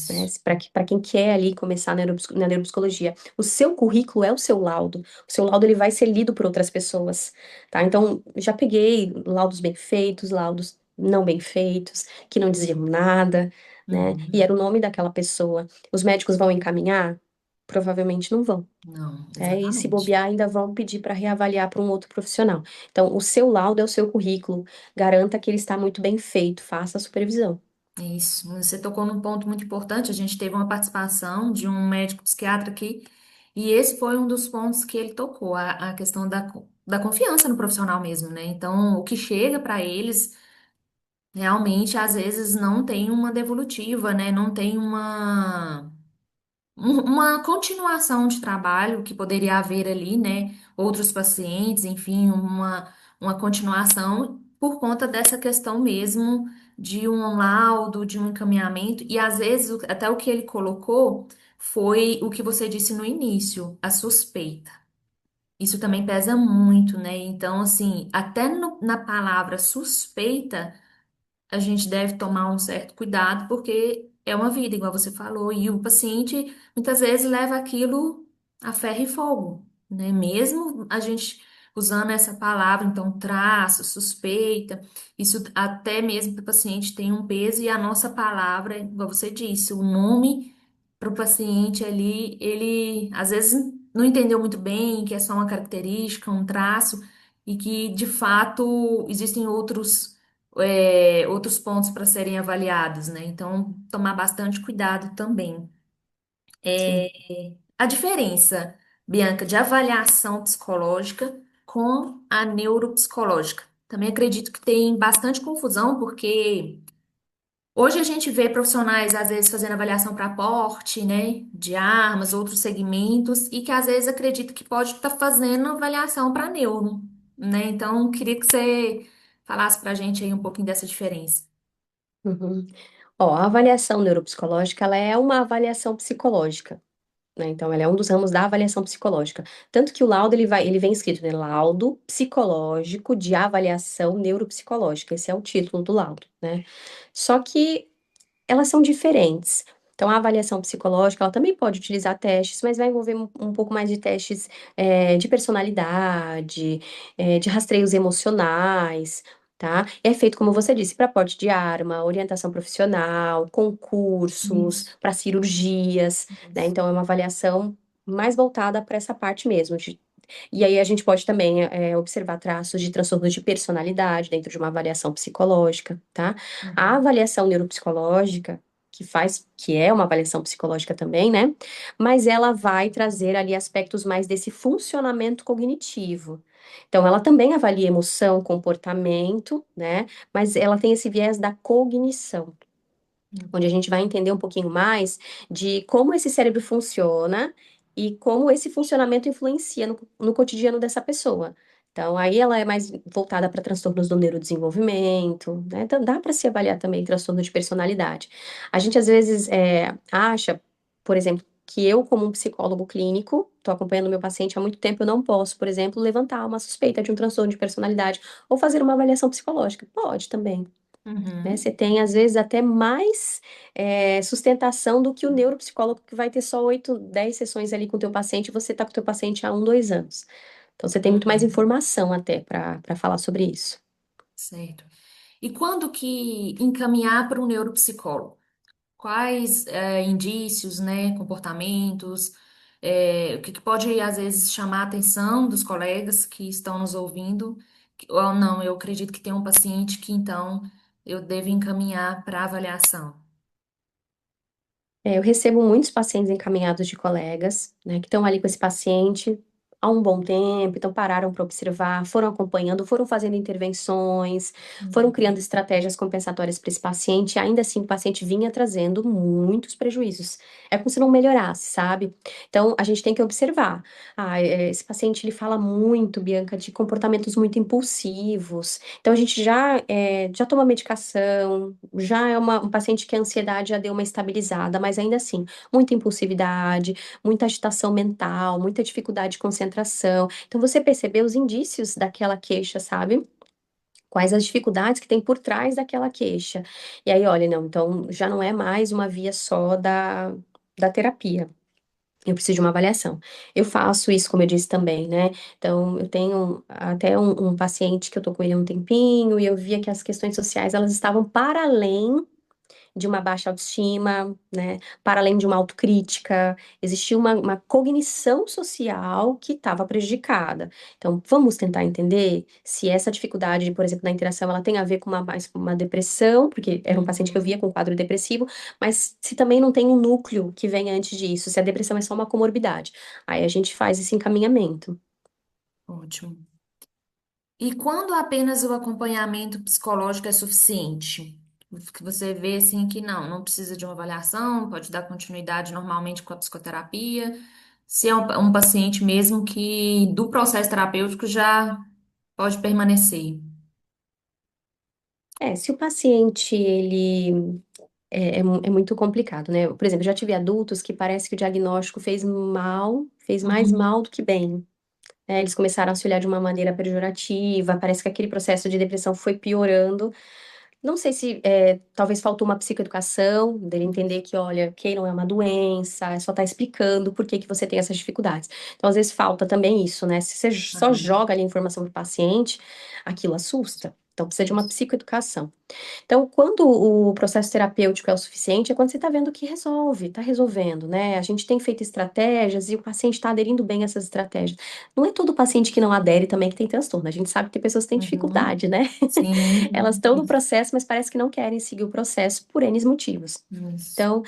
né? isso. Para quem quer ali começar na neuropsicologia, o seu currículo é o seu laudo. O seu laudo ele vai ser lido por outras pessoas, tá? Então, já peguei laudos bem feitos, laudos não bem feitos, que não diziam nada, né? E Uhum. era o nome daquela pessoa. Os médicos vão encaminhar? Provavelmente não vão. Não, É, e se exatamente. bobear, ainda vão pedir para reavaliar para um outro profissional. Então, o seu laudo é o seu currículo. Garanta que ele está muito bem feito. Faça a supervisão. É isso. Você tocou num ponto muito importante. A gente teve uma participação de um médico psiquiatra aqui, e esse foi um dos pontos que ele tocou, a questão da confiança no profissional mesmo, né? Então, o que chega para eles realmente, às vezes, não tem uma devolutiva, né? Não tem uma continuação de trabalho que poderia haver ali, né? Outros pacientes, enfim, uma continuação por conta dessa questão mesmo de um laudo, de um encaminhamento, e às vezes até o que ele colocou foi o que você disse no início, a suspeita. Isso também pesa muito, né? Então, assim, até na palavra suspeita a gente deve tomar um certo cuidado, porque é uma vida, igual você falou, e o paciente muitas vezes leva aquilo a ferro e fogo, né? Mesmo a gente usando essa palavra, então, traço, suspeita, isso até mesmo para o paciente tem um peso, e a nossa palavra, igual você disse, o nome para o paciente ali, ele às vezes não entendeu muito bem que é só uma característica, um traço, e que de fato existem outros pontos para serem avaliados, né? Então, tomar bastante cuidado também. Sim. A diferença, Bianca, de avaliação psicológica com a neuropsicológica. Também acredito que tem bastante confusão, porque hoje a gente vê profissionais, às vezes, fazendo avaliação para porte, né, de armas, outros segmentos, e que às vezes acredita que pode estar fazendo avaliação para neuro, né? Então, queria que você falasse para a gente aí um pouquinho dessa diferença. Uhum. Ó, a avaliação neuropsicológica, ela é uma avaliação psicológica, né? Então, ela é um dos ramos da avaliação psicológica. Tanto que o laudo, ele vem escrito, né? Laudo psicológico de avaliação neuropsicológica. Esse é o título do laudo, né? Só que elas são diferentes. Então, a avaliação psicológica, ela também pode utilizar testes, mas vai envolver um pouco mais de testes de personalidade, de rastreios emocionais, tá? É feito, como você disse, para porte de arma, orientação profissional, concursos, Isso, para cirurgias, né? isso. Então, é uma avaliação mais voltada para essa parte mesmo, e aí a gente pode também observar traços de transtornos de personalidade dentro de uma avaliação psicológica, tá? A Uhum, avaliação neuropsicológica, que é uma avaliação psicológica também, né? Mas ela vai trazer ali aspectos mais desse funcionamento cognitivo. Então, ela também avalia emoção, comportamento, né? Mas ela tem esse viés da cognição onde a uhum, gente vai entender um pouquinho mais de como esse cérebro funciona e como esse funcionamento influencia no cotidiano dessa pessoa. Então, aí ela é mais voltada para transtornos do neurodesenvolvimento, né? Então, dá para se avaliar também transtorno de personalidade. A gente às vezes acha, por exemplo, que eu, como um psicólogo clínico, estou acompanhando meu paciente há muito tempo, eu não posso, por exemplo, levantar uma suspeita de um transtorno de personalidade ou fazer uma avaliação psicológica. Pode também, né? Você Uhum. tem, às vezes, até mais sustentação do que o neuropsicólogo que vai ter só 8, 10 sessões ali com o teu paciente, e você está com o teu paciente há 1, 2 anos. Então, você tem muito mais Uhum. informação até para falar sobre isso. Certo. E quando que encaminhar para um neuropsicólogo? Quais indícios, né, comportamentos, o que que pode às vezes chamar a atenção dos colegas que estão nos ouvindo? Ou não, eu acredito que tem um paciente que então eu devo encaminhar para avaliação. Eu recebo muitos pacientes encaminhados de colegas, né, que estão ali com esse paciente há um bom tempo, então pararam para observar, foram acompanhando, foram fazendo intervenções, foram criando Uhum. estratégias compensatórias para esse paciente, e ainda assim o paciente vinha trazendo muitos prejuízos. É como se não melhorasse, sabe? Então a gente tem que observar. Ah, esse paciente ele fala muito, Bianca, de comportamentos muito impulsivos. Então a gente já toma medicação, já é um paciente que a ansiedade já deu uma estabilizada, mas ainda assim, muita impulsividade, muita agitação mental, muita dificuldade de concentração. Então você percebeu os indícios daquela queixa, sabe? Quais as dificuldades que tem por trás daquela queixa. E aí, olha, não, então já não é mais uma via só da terapia. Eu preciso de uma avaliação. Eu faço isso, como eu disse também, né? Então, eu tenho até um paciente que eu tô com ele há um tempinho e eu via que as questões sociais, elas estavam para além de uma baixa autoestima, né? Para além de uma autocrítica, existia uma cognição social que estava prejudicada. Então, vamos tentar entender se essa dificuldade, por exemplo, na interação, ela tem a ver com mais com uma depressão, porque era um paciente que eu via Uhum. com quadro depressivo, mas se também não tem um núcleo que vem antes disso, se a depressão é só uma comorbidade. Aí a gente faz esse encaminhamento. Ótimo. E quando apenas o acompanhamento psicológico é suficiente? Que você vê assim que não precisa de uma avaliação, pode dar continuidade normalmente com a psicoterapia. Se é um paciente mesmo que do processo terapêutico já pode permanecer. Se o paciente, ele é muito complicado, né? Por exemplo, eu já tive adultos que parece que o diagnóstico fez mal, fez mais Uhum. mal do que bem, né? Eles começaram a se olhar de uma maneira pejorativa, parece que aquele processo de depressão foi piorando. Não sei se talvez faltou uma psicoeducação, dele entender que, olha, que não é uma doença, é só tá explicando por que que você tem essas dificuldades. Então, às vezes falta também isso, né? Se você só Aham. joga ali a informação pro paciente, aquilo assusta. Então, precisa de uma Isso. psicoeducação. Então, quando o processo terapêutico é o suficiente, é quando você está vendo que resolve, está resolvendo, né? A gente tem feito estratégias e o paciente está aderindo bem a essas estratégias. Não é todo paciente que não adere também que tem transtorno. A gente sabe que tem pessoas que têm Uhum. dificuldade, né? Elas Sim. estão no processo, mas parece que não querem seguir o processo por N motivos. Isso. Então,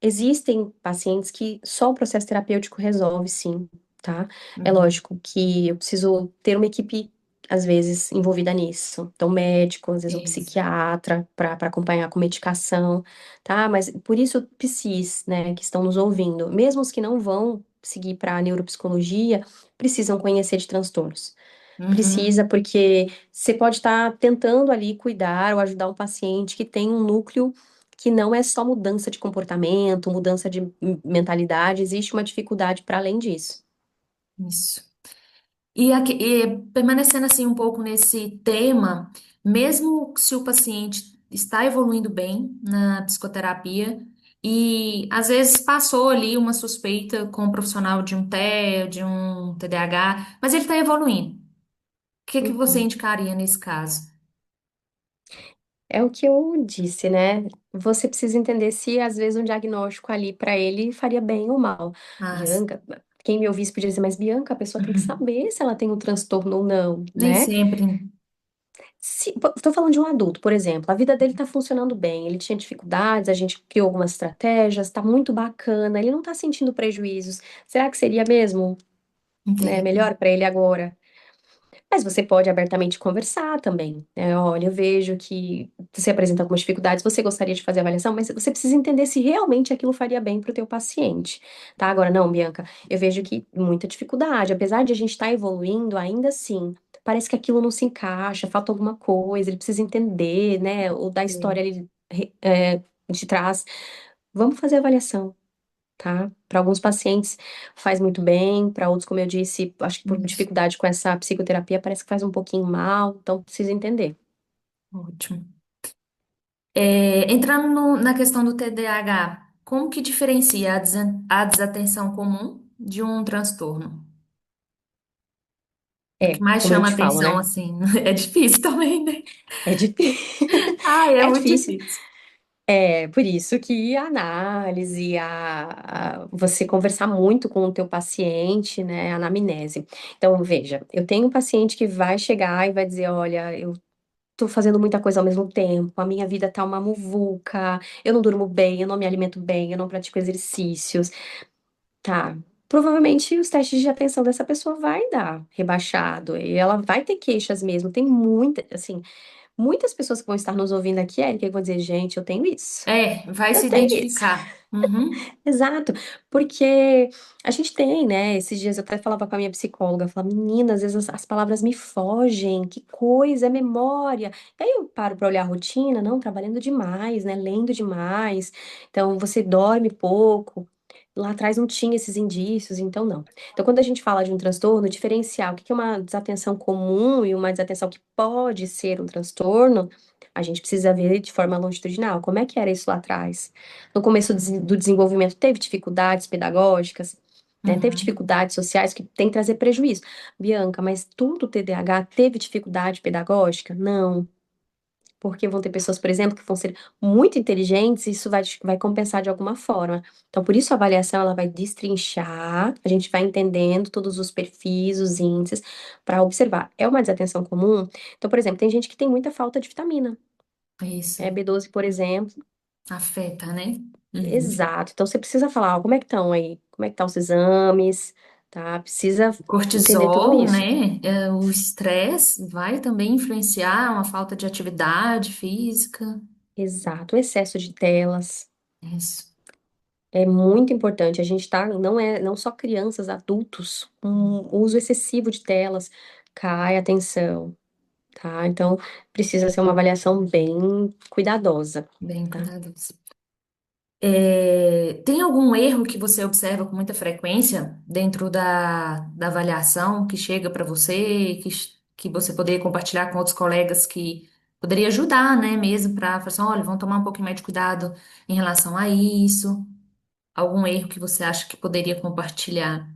existem pacientes que só o processo terapêutico resolve, sim, tá? É Uhum. lógico que eu preciso ter uma equipe, às vezes, envolvida nisso. Então, médico, às vezes um Isso. psiquiatra, para acompanhar com medicação, tá? Mas por isso, psis, né, que estão nos ouvindo, mesmo os que não vão seguir para a neuropsicologia, precisam conhecer de transtornos. Precisa, Uhum. porque você pode estar tentando ali cuidar ou ajudar um paciente que tem um núcleo que não é só mudança de comportamento, mudança de mentalidade, existe uma dificuldade para além disso. Isso. E permanecendo assim um pouco nesse tema, mesmo se o paciente está evoluindo bem na psicoterapia e às vezes passou ali uma suspeita com o profissional de um TEA, de um TDAH, mas ele está evoluindo. O que que você Uhum. indicaria nesse caso? É o que eu disse, né? Você precisa entender se às vezes um diagnóstico ali para ele faria bem ou mal. Ah, Bianca, quem me ouvisse podia dizer, mas Bianca, a pessoa tem que saber se ela tem um transtorno ou não, nem né? sempre. Se, estou falando de um adulto, por exemplo, a vida dele está funcionando bem, ele tinha dificuldades, a gente criou algumas estratégias, está muito bacana, ele não está sentindo prejuízos. Será que seria mesmo, né, Entendo. melhor para ele agora? Mas você pode abertamente conversar também, né? Olha, eu vejo que você apresenta algumas dificuldades, você gostaria de fazer avaliação, mas você precisa entender se realmente aquilo faria bem para o teu paciente, tá? Agora, não, Bianca, eu vejo que muita dificuldade, apesar de a gente estar evoluindo, ainda assim, parece que aquilo não se encaixa, falta alguma coisa, ele precisa entender, né? Ou da história É. ali de trás. Vamos fazer avaliação. tá? Para alguns pacientes faz muito bem, para outros, como eu disse, acho que por Isso. dificuldade com essa psicoterapia parece que faz um pouquinho mal, então precisa entender. Ótimo. Entrando na questão do TDAH, como que diferencia a desatenção comum de um transtorno? O que mais Como eu chama te falo, atenção, né? assim, é difícil também, né? É difícil. Ai, é É muito difícil. difícil. É por isso que a análise, você conversar muito com o teu paciente, né, a anamnese. Então, veja, eu tenho um paciente que vai chegar e vai dizer, olha, eu tô fazendo muita coisa ao mesmo tempo, a minha vida tá uma muvuca, eu não durmo bem, eu não me alimento bem, eu não pratico exercícios. Tá. Provavelmente os testes de atenção dessa pessoa vai dar rebaixado e ela vai ter queixas mesmo. Tem muita, assim, muitas pessoas que vão estar nos ouvindo aqui, Érica, que vão dizer, gente, eu tenho isso. Vai se Eu tenho isso. identificar. Uhum. Exato, porque a gente tem, né? Esses dias eu até falava com a minha psicóloga, eu falava, menina, às vezes as palavras me fogem, que coisa, é memória. E aí eu paro para olhar a rotina, não, trabalhando demais, né? Lendo demais, então você dorme pouco. Lá atrás não tinha esses indícios, então não. Então, quando a gente fala de um transtorno, diferenciar o que que é uma desatenção comum e uma desatenção que pode ser um transtorno, a gente precisa ver de forma longitudinal. Como é que era isso lá atrás? No começo do desenvolvimento, teve dificuldades pedagógicas, né? Teve Uhum. dificuldades sociais que tem que trazer prejuízo. Bianca, mas tudo TDAH teve dificuldade pedagógica? Não. Porque vão ter pessoas, por exemplo, que vão ser muito inteligentes e isso vai compensar de alguma forma. Então, por isso a avaliação ela vai destrinchar, a gente vai entendendo todos os perfis, os índices, para observar. É uma desatenção comum? Então, por exemplo, tem gente que tem muita falta de vitamina, Isso. né? B12, por exemplo. Afeta, né? Uhum. Exato. Então você precisa falar, ó, como é que estão aí? Como é que estão os exames? Tá? Precisa O entender tudo cortisol, isso. né? O estresse vai também influenciar uma falta de atividade física. Exato. O excesso de telas Isso. é muito importante. A gente tá, não só crianças, adultos, com uso excessivo de telas, cai a atenção, tá? Então precisa ser uma avaliação bem cuidadosa, Bem tá? cuidadoso. Tem algum erro que você observa com muita frequência dentro da avaliação que chega para você, que você poderia compartilhar com outros colegas que poderia ajudar, né, mesmo para falar assim, olha, vamos tomar um pouquinho mais de cuidado em relação a isso? Algum erro que você acha que poderia compartilhar?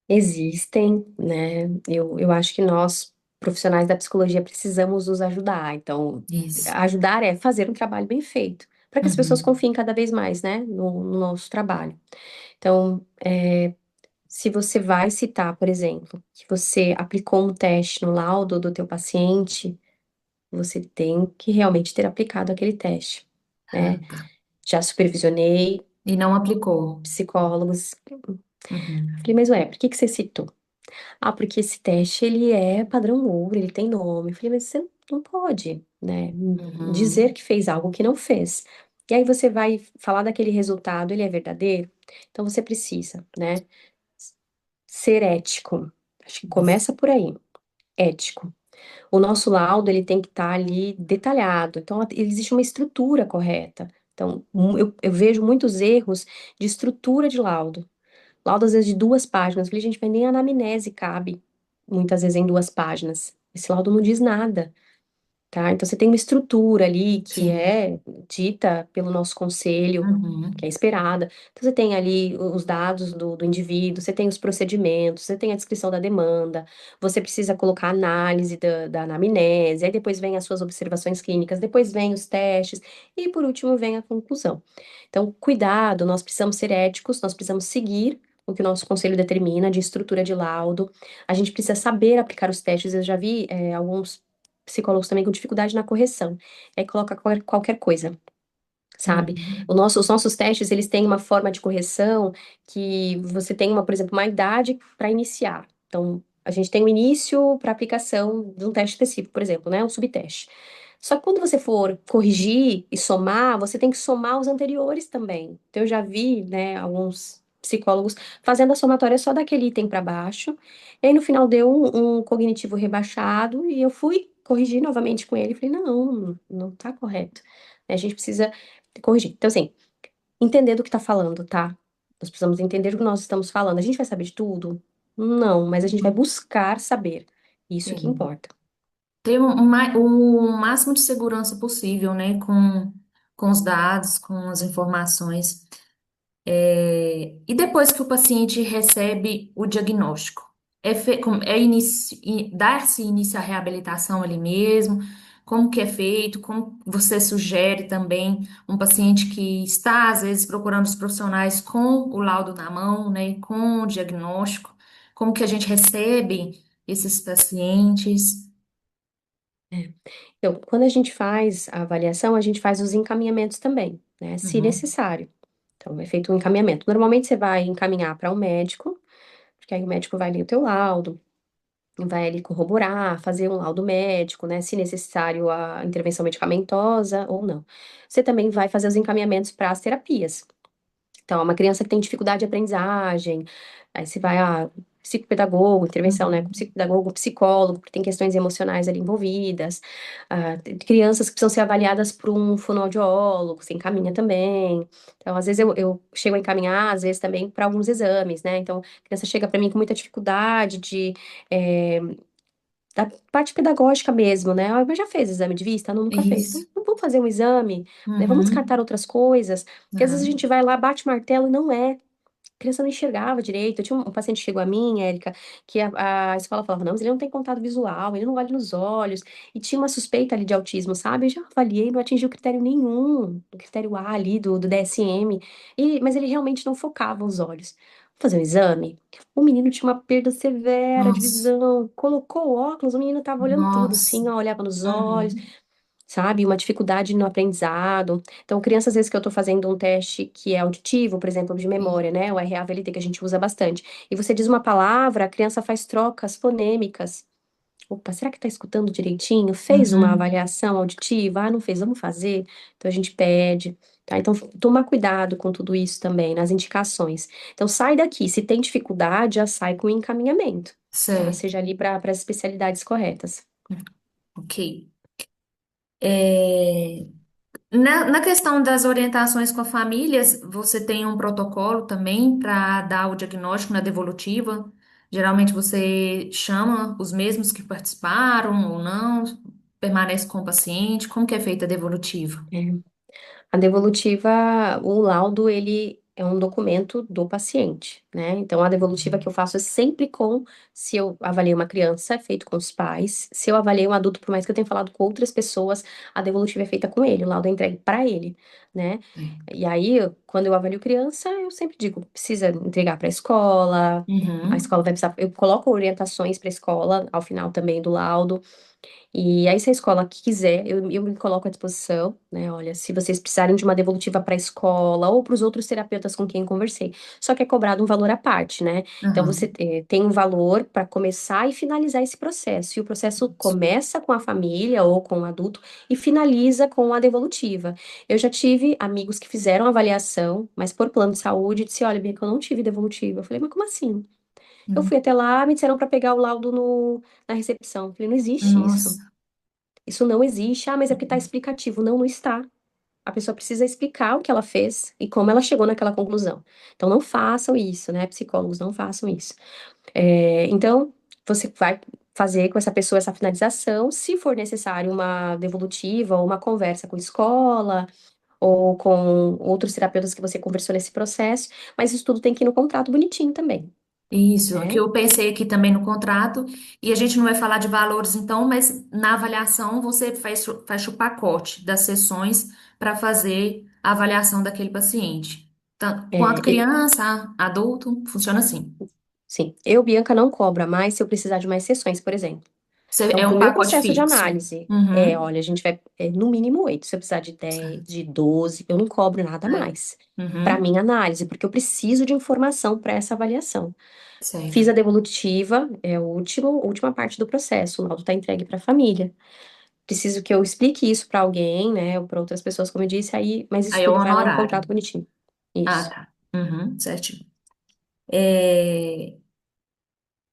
Existem, né? Eu acho que nós, profissionais da psicologia, precisamos nos ajudar. Então, Isso. ajudar é fazer um trabalho bem feito, para que as pessoas Uhum. confiem cada vez mais, né, no nosso trabalho. Então, se você vai citar, por exemplo, que você aplicou um teste no laudo do teu paciente, você tem que realmente ter aplicado aquele teste, Ah, né? tá. Já supervisionei E não aplicou. psicólogos. Falei, Uhum. mas ué, por que que você citou? Ah, porque esse teste, ele é padrão ouro, ele tem nome. Eu falei, mas você não pode, né, dizer Uhum. que fez algo que não fez. E aí você vai falar daquele resultado, ele é verdadeiro? Então você precisa, né, ser ético. Acho que Isso. começa por aí, ético. O nosso laudo, ele tem que estar ali detalhado. Então, existe uma estrutura correta. Então, eu vejo muitos erros de estrutura de laudo. Laudo, às vezes, de 2 páginas. Eu falei, gente, mas nem a anamnese cabe, muitas vezes, em 2 páginas. Esse laudo não diz nada, tá? Então, você tem uma estrutura ali que Sim. é dita pelo nosso conselho, que é Uhum. esperada. Então, você tem ali os dados do indivíduo, você tem os procedimentos, você tem a descrição da demanda, você precisa colocar a análise da anamnese, aí depois vem as suas observações clínicas, depois vem os testes, e por último vem a conclusão. Então, cuidado, nós precisamos ser éticos, nós precisamos seguir o que o nosso conselho determina de estrutura de laudo. A gente precisa saber aplicar os testes. Eu já vi alguns psicólogos também com dificuldade na correção. Aí coloca qualquer coisa, sabe? Uhum. Os nossos testes, eles têm uma forma de correção que você tem por exemplo, uma idade para iniciar. Então, a gente tem o início para aplicação de um teste específico, por exemplo, né? Um subteste. Só que quando você for corrigir e somar, você tem que somar os anteriores também. Então, eu já vi, né, alguns psicólogos fazendo a somatória só daquele item para baixo, e aí no final deu um cognitivo rebaixado, e eu fui corrigir novamente com ele e falei, não, não tá correto. A gente precisa corrigir. Então, assim, entender do que está falando, tá? Nós precisamos entender o que nós estamos falando. A gente vai saber de tudo? Não, mas a gente vai buscar saber. Isso que Sim. importa. Ter o máximo de segurança possível, né, com os dados, com as informações. E depois que o paciente recebe o diagnóstico, dar-se início à reabilitação ali mesmo? Como que é feito? Como você sugere também um paciente que está, às vezes, procurando os profissionais com o laudo na mão, né, com o diagnóstico? Como que a gente recebe esses pacientes? É. Então, quando a gente faz a avaliação, a gente faz os encaminhamentos também, né? Se Uhum, necessário. Então, é feito um encaminhamento. Normalmente você vai encaminhar para um médico, porque aí o médico vai ler o teu laudo, vai ali corroborar, fazer um laudo médico, né? Se necessário a intervenção medicamentosa ou não. Você também vai fazer os encaminhamentos para as terapias. Então, é uma criança que tem dificuldade de aprendizagem, aí você vai a psicopedagogo, intervenção, né, com uhum. psicopedagogo, psicólogo, porque tem questões emocionais ali envolvidas, tem crianças que precisam ser avaliadas por um fonoaudiólogo, você encaminha também. Então, às vezes eu chego a encaminhar, às vezes também para alguns exames, né, então a criança chega para mim com muita dificuldade eh, da parte pedagógica mesmo, né? Ah, mas já fez exame de vista? Não, nunca fez. Isso. Então, vamos fazer um exame, né? Vamos descartar Uhum, outras coisas, porque às vezes a uhum. gente vai lá, bate o martelo e não é. A criança não enxergava direito. Eu tinha um paciente que chegou a mim, Érica, que a escola falava, não, mas ele não tem contato visual, ele não olha nos olhos, e tinha uma suspeita ali de autismo, sabe? Eu já avaliei, não atingiu critério nenhum, o critério A ali do DSM, mas ele realmente não focava os olhos. Vou fazer um exame. O menino tinha uma perda severa de Nossa, visão, colocou o óculos, o menino tava olhando tudo, nossa. assim, ó, olhava nos olhos, Uhum, sabe? Uma dificuldade no aprendizado. Então, crianças, às vezes, que eu tô fazendo um teste que é auditivo, por exemplo, de memória, né? O RA-VLT, que a gente usa bastante. E você diz uma palavra, a criança faz trocas fonêmicas. Opa, será que tá escutando direitinho? Fez uma uhum. avaliação auditiva? Ah, não fez, vamos fazer? Então, a gente pede. Tá? Então, tomar cuidado com tudo isso também, nas indicações. Então, sai daqui. Se tem dificuldade, já sai com encaminhamento, né? Certo. Seja ali para as especialidades corretas. Ok. É, na questão das orientações com as famílias, você tem um protocolo também para dar o diagnóstico na devolutiva? Geralmente você chama os mesmos que participaram ou não? Permanece com o paciente? Como que é feita a devolutiva? A devolutiva, o laudo, ele é um documento do paciente, né? Então, a devolutiva que eu faço é sempre com, se eu avaliei uma criança, é feito com os pais. Se eu avaliei um adulto, por mais que eu tenha falado com outras pessoas, a devolutiva é feita com ele, o laudo é entregue para ele, né? É. E aí, quando eu avalio criança, eu sempre digo, precisa entregar para a Uhum, escola vai precisar, eu coloco orientações para a escola ao final também do laudo. E aí, se a escola quiser, eu me coloco à disposição, né? Olha, se vocês precisarem de uma devolutiva para a escola ou para os outros terapeutas com quem conversei. Só que é cobrado um valor à parte, né? Então, você uhum. tem um valor para começar e finalizar esse processo. E o processo começa com a família ou com o adulto e finaliza com a devolutiva. Eu já tive amigos que fizeram avaliação, mas por plano de saúde, e disse: Olha, Bianca, eu não tive devolutiva. Eu falei, mas como assim? Eu Hum. fui até lá, me disseram para pegar o laudo na recepção. Eu falei, não existe isso. Nossa. Isso não existe. Ah, mas é porque está explicativo. Não, não está. A pessoa precisa explicar o que ela fez e como ela chegou naquela conclusão. Então, não façam isso, né? Psicólogos, não façam isso. Então, você vai fazer com essa pessoa essa finalização. Se for necessário uma devolutiva ou uma conversa com a escola ou com outros terapeutas que você conversou nesse processo, mas isso tudo tem que ir no contrato bonitinho também, Isso, aqui né? eu pensei aqui também no contrato, e a gente não vai falar de valores então, mas na avaliação você faz o pacote das sessões para fazer a avaliação daquele paciente. Quanto É, criança, adulto, funciona assim. sim, eu, Bianca, não cobro a mais se eu precisar de mais sessões, por exemplo. Então, É para o um meu pacote processo de fixo. análise, Uhum. olha, a gente vai, no mínimo 8. Se eu precisar de 10, de 12, eu não cobro nada Certo. mais para Uhum. minha análise, porque eu preciso de informação para essa avaliação. Certo. Fiz a devolutiva, é a última parte do processo, o laudo está entregue para a família. Preciso que eu explique isso para alguém, né, ou para outras pessoas, como eu disse, aí, mas isso Aí é o tudo vai lá no honorário. contrato bonitinho. Ah, Isso. tá. Uhum, certinho. É,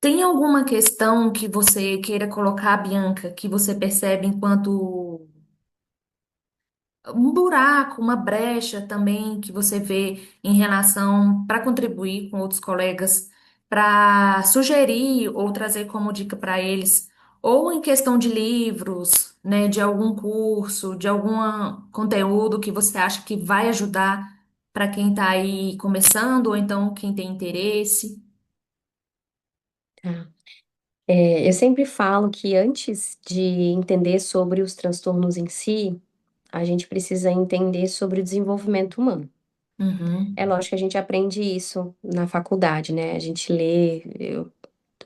tem alguma questão que você queira colocar, Bianca, que você percebe enquanto um buraco, uma brecha também que você vê em relação para contribuir com outros colegas, para sugerir ou trazer como dica para eles, ou em questão de livros, né, de algum curso, de algum conteúdo que você acha que vai ajudar para quem está aí começando, ou então quem tem interesse. Tá. Eu sempre falo que antes de entender sobre os transtornos em si, a gente precisa entender sobre o desenvolvimento humano. É Uhum, lógico que a gente aprende isso na faculdade, né? A gente lê,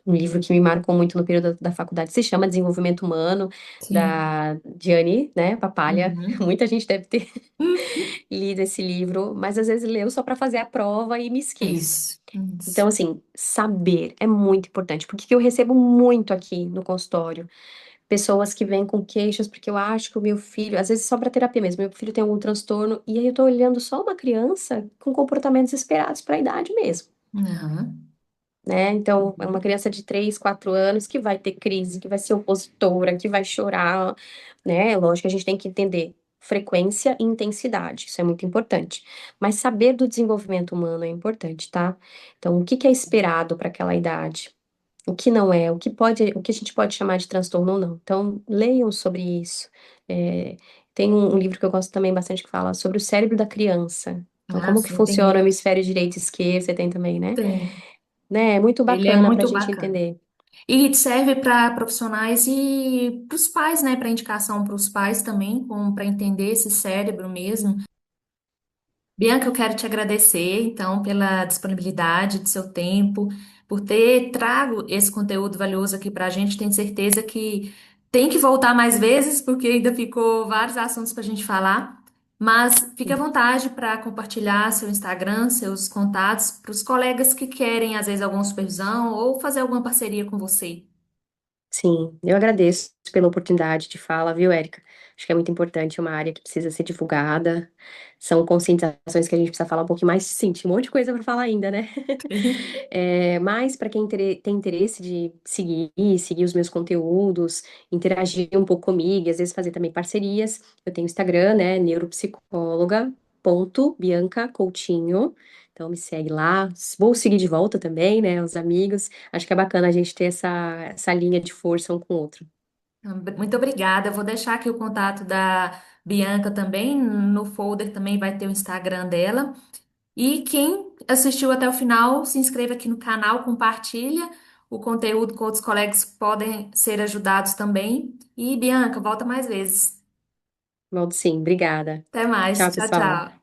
um livro que me marcou muito no período da faculdade se chama Desenvolvimento Humano, sim. da Gianni, né, Papalha. Uhum. Muita gente deve ter lido esse livro, mas às vezes leu só para fazer a prova e me esqueço. Isso. Então, Isso. assim, saber é muito importante, porque que eu recebo muito aqui no consultório, pessoas que vêm com queixas, porque eu acho que o meu filho, às vezes só para terapia mesmo, meu filho tem algum transtorno, e aí eu tô olhando só uma criança com comportamentos esperados para a idade mesmo, Uhum. né? Então, é uma Uhum. criança de 3, 4 anos que vai ter crise, que vai ser opositora, que vai chorar, né? Lógico que a gente tem que entender frequência e intensidade, isso é muito importante. Mas saber do desenvolvimento humano é importante, tá? Então, o que que é esperado para aquela idade? O que não é, o que a gente pode chamar de transtorno ou não. Então, leiam sobre isso. É, tem um livro que eu gosto também bastante que fala sobre o cérebro da criança. Então, Ah, como que sim, funciona o tem. hemisfério direito e esquerdo, você tem também, né? Tem. Né? É muito Ele é bacana para a muito gente bacana. entender. E serve para profissionais e para os pais, né? Para indicação para os pais também, para entender esse cérebro mesmo. Bianca, eu quero te agradecer, então, pela disponibilidade do seu tempo, por ter trago esse conteúdo valioso aqui para a gente. Tenho certeza que tem que voltar mais vezes, porque ainda ficou vários assuntos para a gente falar. Mas fique à vontade para compartilhar seu Instagram, seus contatos para os colegas que querem, às vezes, alguma supervisão ou fazer alguma parceria com você. Sim, eu agradeço pela oportunidade de fala, viu, Érica? Acho que é muito importante, é uma área que precisa ser divulgada. São conscientizações que a gente precisa falar um pouquinho mais. Sim, tinha um monte de coisa para falar ainda, né? Mas para quem tem interesse de seguir os meus conteúdos, interagir um pouco comigo, e às vezes fazer também parcerias, eu tenho Instagram, né? Neuropsicóloga.Bianca Coutinho. Então me segue lá. Vou seguir de volta também, né? Os amigos. Acho que é bacana a gente ter essa linha de força um com o outro. Muito obrigada. Eu vou deixar aqui o contato da Bianca também. No folder também vai ter o Instagram dela. E quem assistiu até o final, se inscreva aqui no canal, compartilha o conteúdo com outros colegas que podem ser ajudados também. E Bianca, volta mais vezes. Volto sim, obrigada. Até mais. Tchau, Tchau, pessoal. tchau.